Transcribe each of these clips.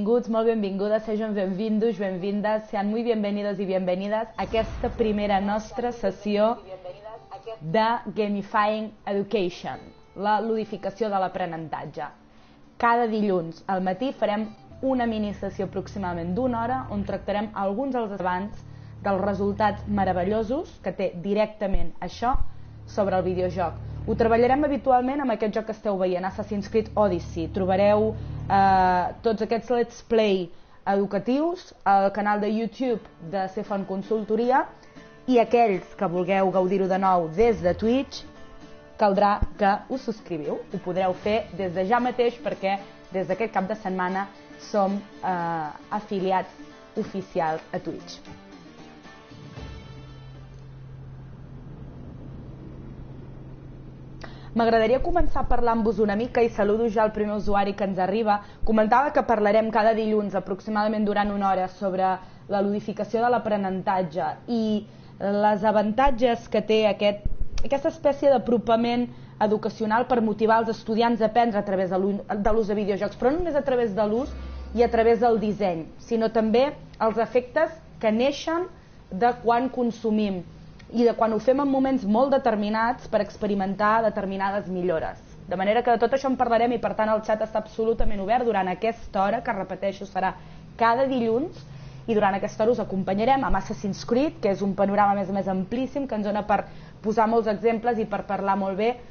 benvinguts, molt benvingudes, sejam benvindos, benvindas, sean muy bienvenidos y bienvenidas a aquesta primera nostra sessió de Gamifying Education, la ludificació de l'aprenentatge. Cada dilluns al matí farem una mini sessió aproximadament d'una hora on tractarem alguns dels abans dels resultats meravellosos que té directament això sobre el videojoc. Ho treballarem habitualment amb aquest joc que esteu veient, Assassin's Creed Odyssey. Trobareu tots aquests let's play educatius al canal de YouTube de Cefon Consultoria i aquells que vulgueu gaudir-ho de nou des de Twitch, caldrà que us subscriviu. Ho podreu fer des de ja mateix perquè des d'aquest cap de setmana som afiliats oficials a Twitch. M'agradaria començar parlant-vos una mica i saludo ja el primer usuari que ens arriba. Comentava que parlarem cada dilluns aproximadament durant una hora sobre la ludificació de l'aprenentatge i les avantatges que té aquesta espècie d'apropament educacional per motivar els estudiants a aprendre a través de l'ús de videojocs, però no només a través de l'ús i a través del disseny, sinó també els efectes que neixen de quan consumim i de quan ho fem en moments molt determinats per experimentar determinades millores. De manera que de tot això en parlarem i per tant el xat està absolutament obert durant aquesta hora, que repeteixo serà cada dilluns, i durant aquesta hora us acompanyarem amb Assassin's Creed, que és un panorama més amplíssim que ens dona per posar molts exemples i per parlar molt bé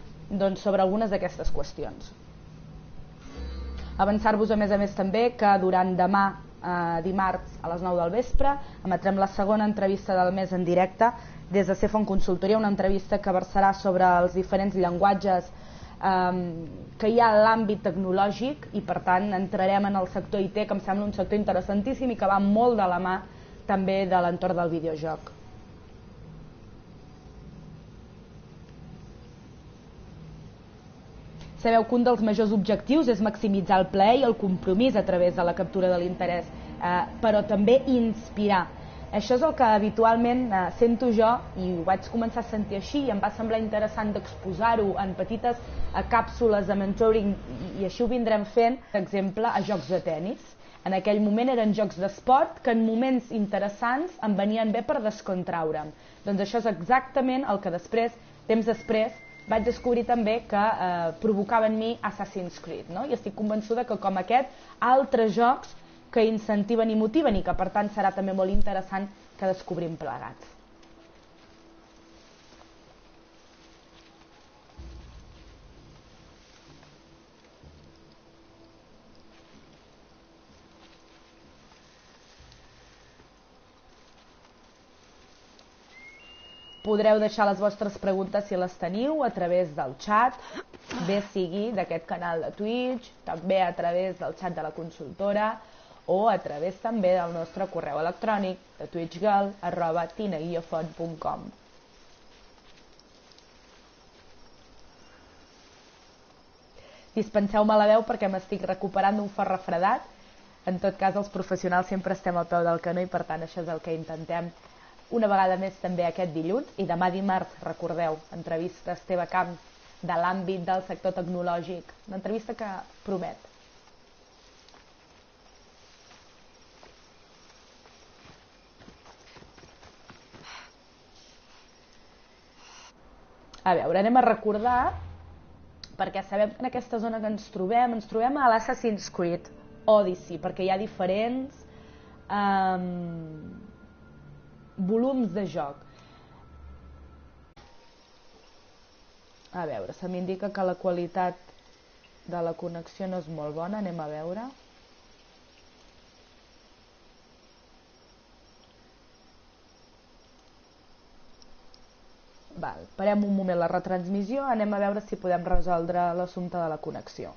sobre algunes d'aquestes qüestions. Avançar-vos a més també que durant demà, dimarts a les 9 del vespre, emetrem la segona entrevista del mes en directe des de Cefon Consultoria, una entrevista que versarà sobre els diferents llenguatges que hi ha a l'àmbit tecnològic i per tant entrarem en el sector IT, que em sembla un sector interessantíssim i que va molt de la mà també de l'entorn del videojoc. Sabeu que un dels majors objectius és maximitzar el plaer i el compromís a través de la captura de l'interès, però també inspirar. Això és el que habitualment sento jo i ho vaig començar a sentir així i em va semblar interessant d'exposar-ho en petites càpsules de mentoring i així ho vindrem fent, per exemple, a jocs de tennis. En aquell moment eren jocs d'esport que en moments interessants em venien bé per descontraure'm. Doncs això és exactament el que després, temps després, vaig descobrir també que provocava en mi Assassin's Creed, no? I estic convençuda que com aquest, altres jocs que incentiven i motiven i que per tant serà també molt interessant que descobrim plegats. Podreu deixar les vostres preguntes si les teniu a través del xat, bé sigui d'aquest canal de Twitch, també a través del xat de la consultora o a través també del nostre correu electrònic de twitchgirl@tina-font.com. Dispenseu-me la veu perquè m'estic recuperant d'un fort refredat. En tot cas, els professionals sempre estem al peu del canó i per tant això és el que intentem una vegada més també aquest dilluns i demà dimarts, recordeu, entrevista a Esteve Camps de l'àmbit del sector tecnològic, una entrevista que promet. A veure, anem a recordar, perquè sabem que en aquesta zona que ens trobem a l'Assassin's Creed Odyssey, perquè hi ha diferents volums de joc. A veure, se m'indica que la qualitat de la connexió no és molt bona, anem a veure. Parem un moment la retransmissió, anem a veure si podem resoldre l'assumpte de la connexió.